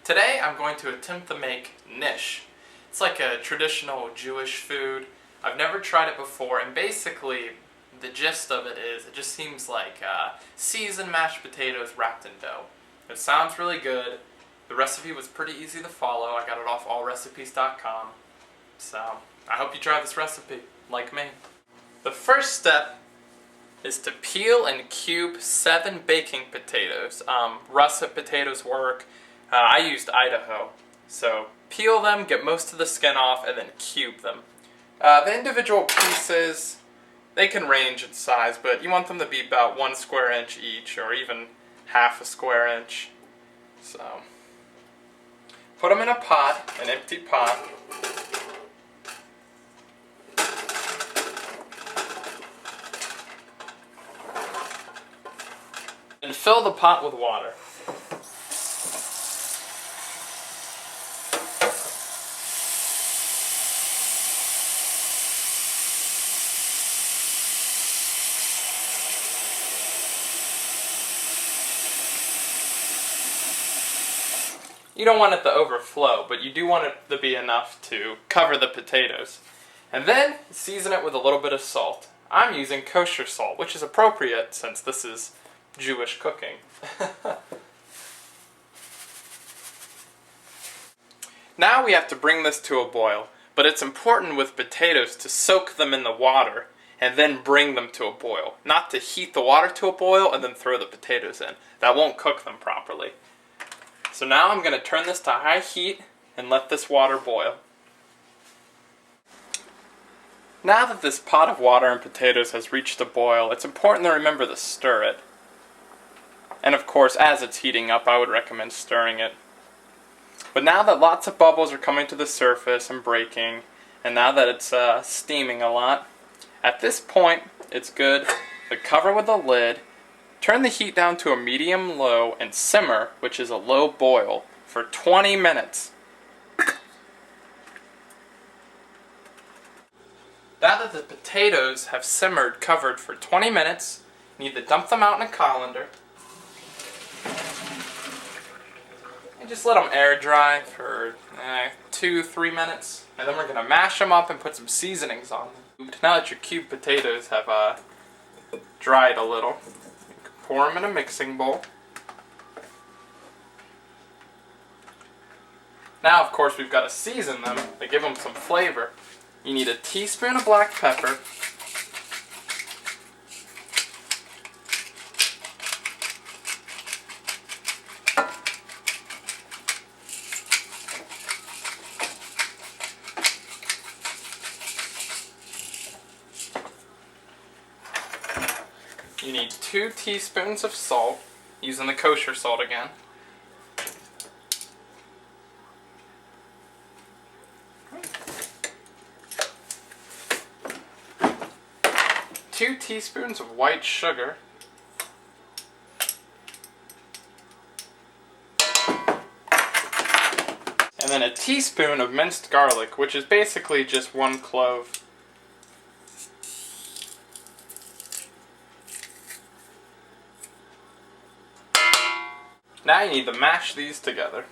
Today I'm going to attempt to make Knish. It's like a traditional Jewish food. I've never tried it before, and basically the gist of it is it just seems like seasoned mashed potatoes wrapped in dough. It sounds really good. The recipe was pretty easy to follow. I got it off allrecipes.com. So I hope you try this recipe, like me. The first step is to peel and cube 7 baking potatoes. Russet potatoes work. I used Idaho. So peel them, get most of the skin off, and then cube them. The individual pieces, they can range in size, but you want them to be about 1 square inch each, or even half a square inch. So put them in a pot, an empty pot. And fill the pot with water. You don't want it to overflow, but you do want it to be enough to cover the potatoes. And then season it with a little bit of salt. I'm using kosher salt, which is appropriate since this is Jewish cooking. Now we have to bring this to a boil, but it's important with potatoes to soak them in the water and then bring them to a boil, not to heat the water to a boil and then throw the potatoes in. That won't cook them properly. So now I'm going to turn this to high heat and let this water boil. Now that this pot of water and potatoes has reached a boil, it's important to remember to stir it. And of course, as it's heating up, I would recommend stirring it. But now that lots of bubbles are coming to the surface and breaking, and now that it's steaming a lot, at this point, it's good to cover with a lid. Turn the heat down to a medium-low and simmer, which is a low boil, for 20 minutes. Now that the potatoes have simmered covered for 20 minutes, you need to dump them out in a colander. And just let them air dry for 2-3 minutes. And then we're going to mash them up and put some seasonings on them. Now that your cubed potatoes have dried a little, pour them in a mixing bowl. Now, of course, we've got to season them to give them some flavor. You need a teaspoon of black pepper, you need 2 teaspoons of salt, using the kosher salt again. Two teaspoons of white sugar. And then a teaspoon of minced garlic, which is basically just 1 clove. Now you need to mash these together.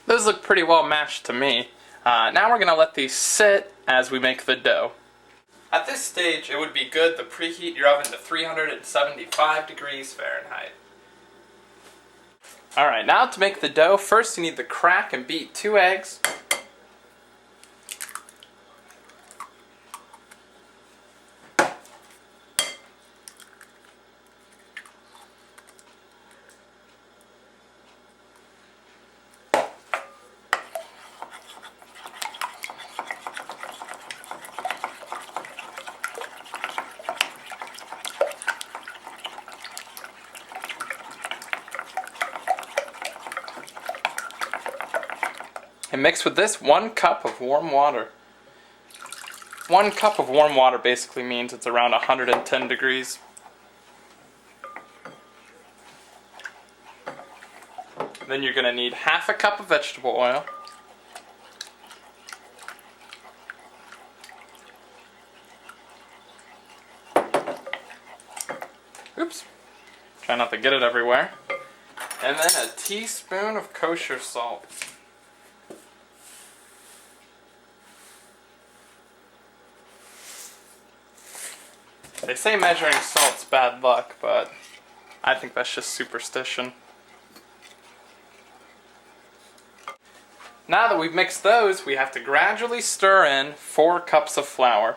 Those look pretty well mashed to me. Now we're going to let these sit as we make the dough. At this stage, it would be good to preheat your oven to 375 degrees Fahrenheit. Alright, now to make the dough, first you need to crack and beat 2 eggs. and mix with this 1 cup of warm water. 1 cup of warm water basically means it's around 110 degrees. Then you're going to need half a cup of vegetable oil. Oops. Try not to get it everywhere. And then a teaspoon of kosher salt. They say measuring salt's bad luck, but I think that's just superstition. Now that we've mixed those, we have to gradually stir in 4 cups of flour.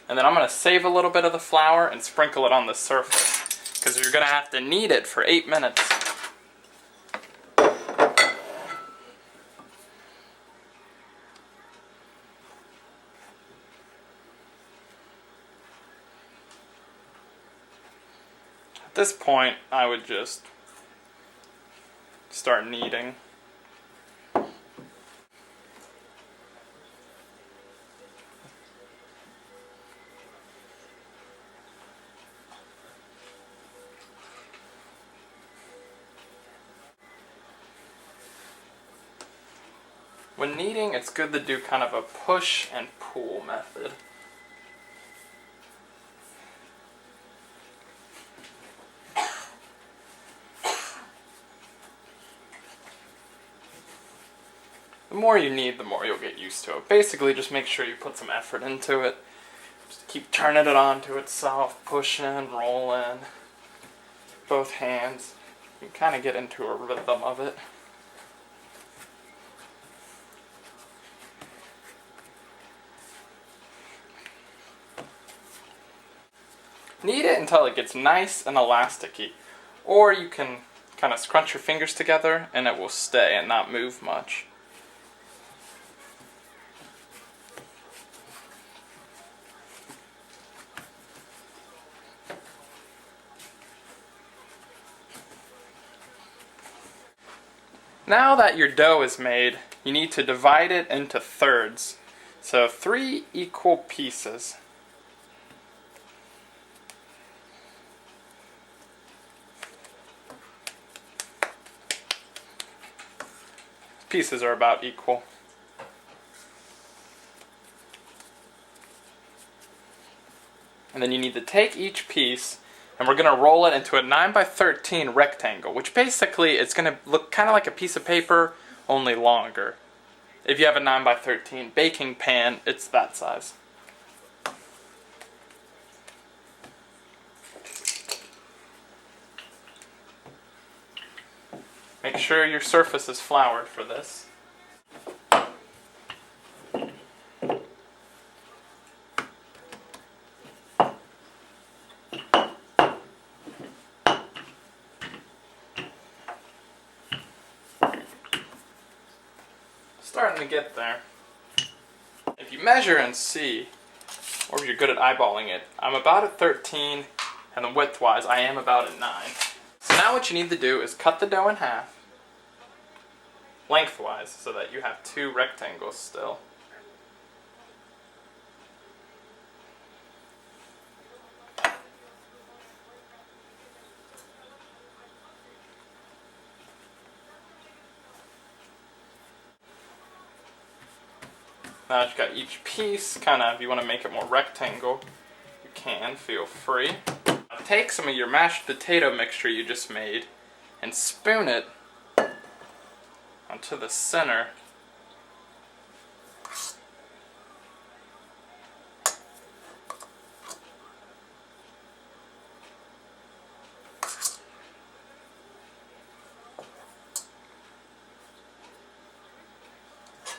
And then I'm going to save a little bit of the flour and sprinkle it on the surface, because you're going to have to knead it for 8 minutes. At this point, I would just start kneading. When kneading, it's good to do kind of a push and pull method. The more you knead, the more you'll get used to it. Basically, just make sure you put some effort into it. Just keep turning it onto itself, pushing, rolling, both hands. You can kind of get into a rhythm of it. Knead it until it gets nice and elasticy, or you can kind of scrunch your fingers together and it will stay and not move much. Now that your dough is made, you need to divide it into thirds, so 3 equal pieces. Pieces are about equal. And then you need to take each piece and we're going to roll it into a 9x13 rectangle, which basically it's going to look kind of like a piece of paper, only longer. If you have a 9x13 baking pan, it's that size. Make sure your surface is floured for this. Starting to get there. If you measure and see, or if you're good at eyeballing it, I'm about at 13, and then width-wise, I am about at 9. So now what you need to do is cut the dough in half, lengthwise, so that you have 2 rectangles still. Now that you've got each piece, kind of, if you want to make it more rectangle, you can, feel free. Now take some of your mashed potato mixture you just made and spoon it onto the center.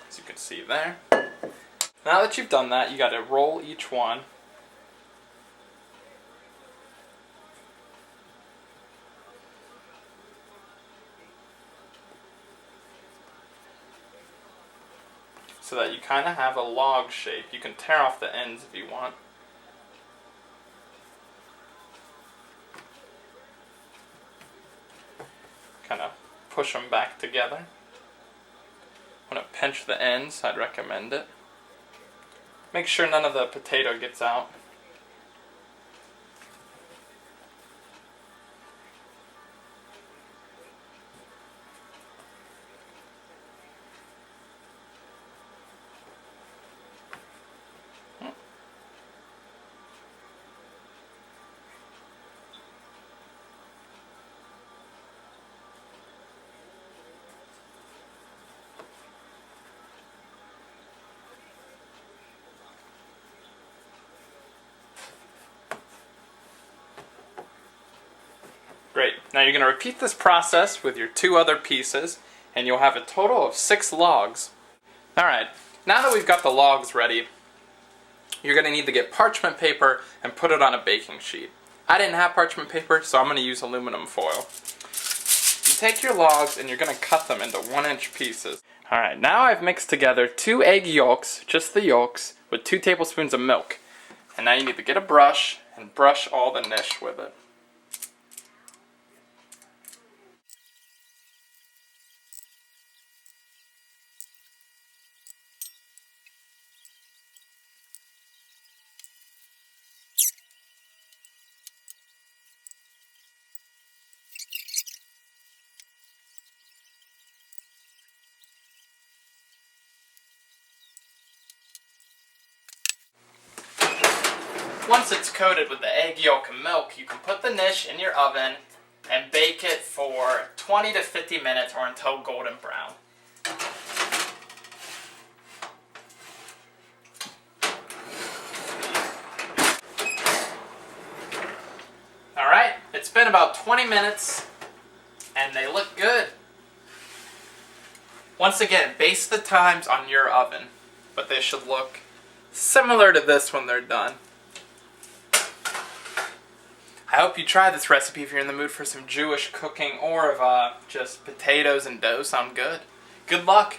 So you can see there. Now that you've done that, you got to roll each one. So that you kind of have a log shape. You can tear off the ends if you want. Kind of push them back together. Want to pinch the ends, I'd recommend it. Make sure none of the potato gets out. Great. Now you're going to repeat this process with your 2 other pieces, and you'll have a total of 6 logs. Alright, now that we've got the logs ready, you're going to need to get parchment paper and put it on a baking sheet. I didn't have parchment paper, so I'm going to use aluminum foil. You take your logs and you're going to cut them into 1-inch pieces. Alright, now I've mixed together 2 egg yolks, just the yolks, with 2 tablespoons of milk. And now you need to get a brush and brush all the Knish with it. Once it's coated with the egg yolk and milk, you can put the Knish in your oven and bake it for 20 to 50 minutes or until golden brown. Alright, it's been about 20 minutes and they look good. Once again, base the times on your oven, but they should look similar to this when they're done. I hope you try this recipe if you're in the mood for some Jewish cooking, or if just potatoes and dough sound good. Good luck!